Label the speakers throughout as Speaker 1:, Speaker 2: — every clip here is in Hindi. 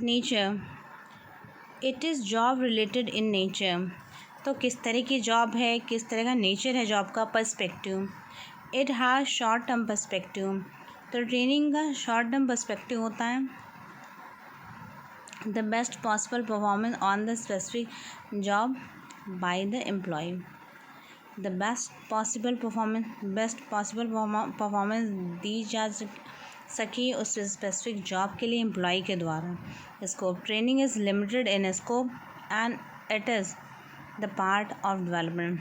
Speaker 1: Nature, it is job related in nature. तो किस तरह की जॉब है, किस तरह का नेचर है जॉब का। Perspective, it has short term perspective. तो ट्रेनिंग का शॉर्ट टर्म पर्सपेक्टिव होता है। The best possible performance on the specific job by the employee. The best possible performance दी जा सके उस स्पेसिफिक जॉब के लिए एम्प्लॉय के द्वारा। Scope, training is limited in scope and it is the part of development.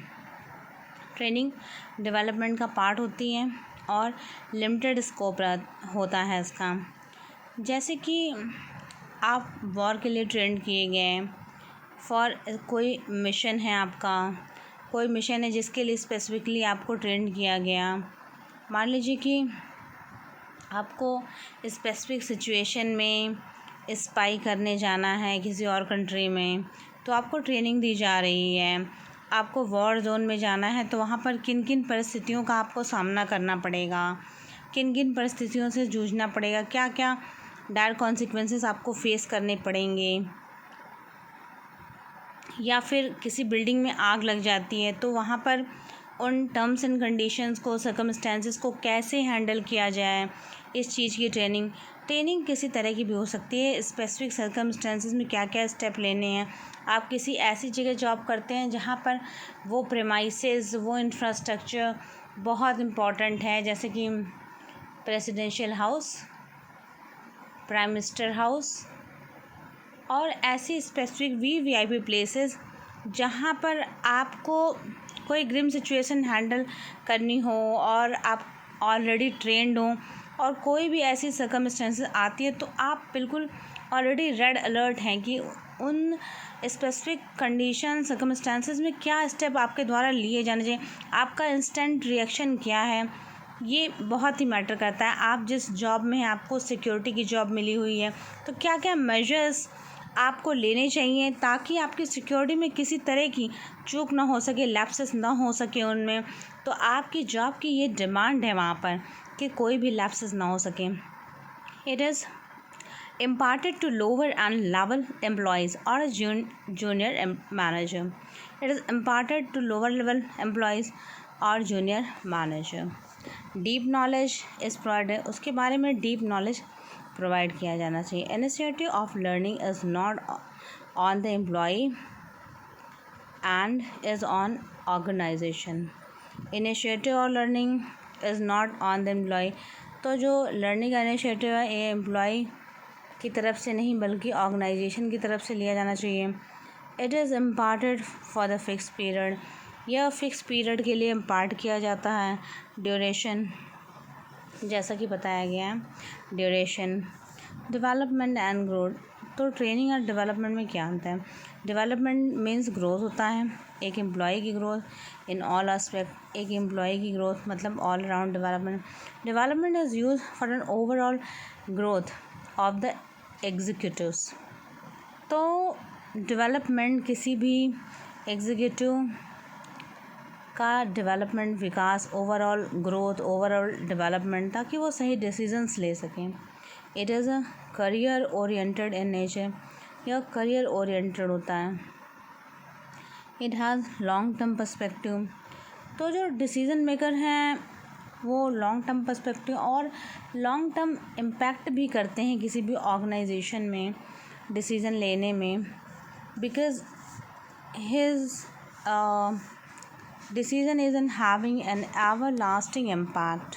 Speaker 1: Training development का पार्ट होती है और लिमिटेड स्कोप होता है इसका। जैसे कि आप वॉर के लिए ट्रेंड किए गए फॉर कोई मिशन है आपका, कोई मिशन है जिसके लिए स्पेसिफिकली आपको ट्रेंड किया गया। मान लीजिए कि आपको स्पेसिफिक सिचुएशन में स्पाई करने जाना है किसी और कंट्री में, तो आपको ट्रेनिंग दी जा रही है। आपको वॉर जोन में जाना है तो वहाँ पर किन किन परिस्थितियों का आपको सामना करना पड़ेगा, किन किन परिस्थितियों से जूझना पड़ेगा, क्या क्या डायर कॉन्सिक्वेंसेस आपको फेस करने पड़ेंगे। या फिर किसी बिल्डिंग में आग लग जाती है तो वहाँ पर उन टर्म्स एंड कंडीशंस को, सर्कमस्टेंसेस को कैसे हैंडल किया जाए, इस चीज़ की ट्रेनिंग किसी तरह की भी हो सकती है। स्पेसिफिक सर्कमस्टेंसेस में क्या क्या स्टेप लेने हैं। आप किसी ऐसी जगह जॉब करते हैं जहाँ पर वो प्रेमाइसेस, वो इंफ्रास्ट्रक्चर बहुत इम्पॉर्टेंट है, जैसे कि presidential house, prime minister house और ऐसी स्पेसिफिक वीआईपी प्लेसेस जहाँ पर आपको कोई ग्रिम सिचुएशन हैंडल करनी हो और आप ऑलरेडी ट्रेंड हो और कोई भी ऐसी सर्कमस्टेंसेस आती है तो आप बिल्कुल ऑलरेडी रेड अलर्ट हैं कि उन स्पेसिफिक कंडीशन सर्कमस्टेंसेस में क्या स्टेप आपके द्वारा लिए जाने चाहिए, आपका इंस्टेंट रिएक्शन क्या है। ये बहुत ही मैटर करता है। आप जिस जॉब में हैं, आपको सिक्योरिटी की जॉब मिली हुई है, तो क्या क्या मेजर्स आपको लेने चाहिए ताकि आपकी सिक्योरिटी में किसी तरह की चूक ना हो सके, लैप्सेस ना हो सके उनमें। तो आपकी जॉब की ये डिमांड है वहाँ पर कि कोई भी लैप्सेस ना हो सके। It is imparted to lower and level employees or a junior manager. It is imparted to lower level employees or junior manager. Deep knowledge is provided, उसके बारे में deep knowledge प्रोवाइड किया जाना चाहिए। Initiative of learning is not on the employee and is on organization. Initiative of learning is not on the employee. तो जो लर्निंग का इनिशिएटिव है ये एम्प्लॉय की तरफ से नहीं बल्कि ऑर्गेनाइजेशन की तरफ से लिया जाना चाहिए। It is imparted for the fix period, यह फिक्स पीरियड के लिए इम्पार्ट किया जाता है। ड्यूरेशन, जैसा कि बताया गया है, ड्यूरेशन। डेवलपमेंट एंड ग्रोथ, तो ट्रेनिंग और डेवलपमेंट में क्या अंतर है। डेवलपमेंट मीन्स ग्रोथ होता है, एक एम्प्लॉय की ग्रोथ इन ऑल एस्पेक्ट। एक एम्प्लॉय की ग्रोथ मतलब all around development. Development is use for an overall growth of the executives. तो डेवलपमेंट किसी भी एग्जीक्यूटिव का डेवलपमेंट, विकास, ओवरऑल ग्रोथ, ओवरऑल डेवलपमेंट, ताकि वो सही डिसीजंस ले सकें। It is a career oriented in nature, यह करियर ओरिएंटेड होता है। It has long term perspective, तो जो डिसीज़न मेकर हैं वो लॉन्ग टर्म पर्सपेक्टिव और लॉन्ग टर्म इम्पैक्ट भी करते हैं किसी भी ऑर्गेनाइजेशन में डिसीज़न लेने में, because his decision is in having an everlasting impact.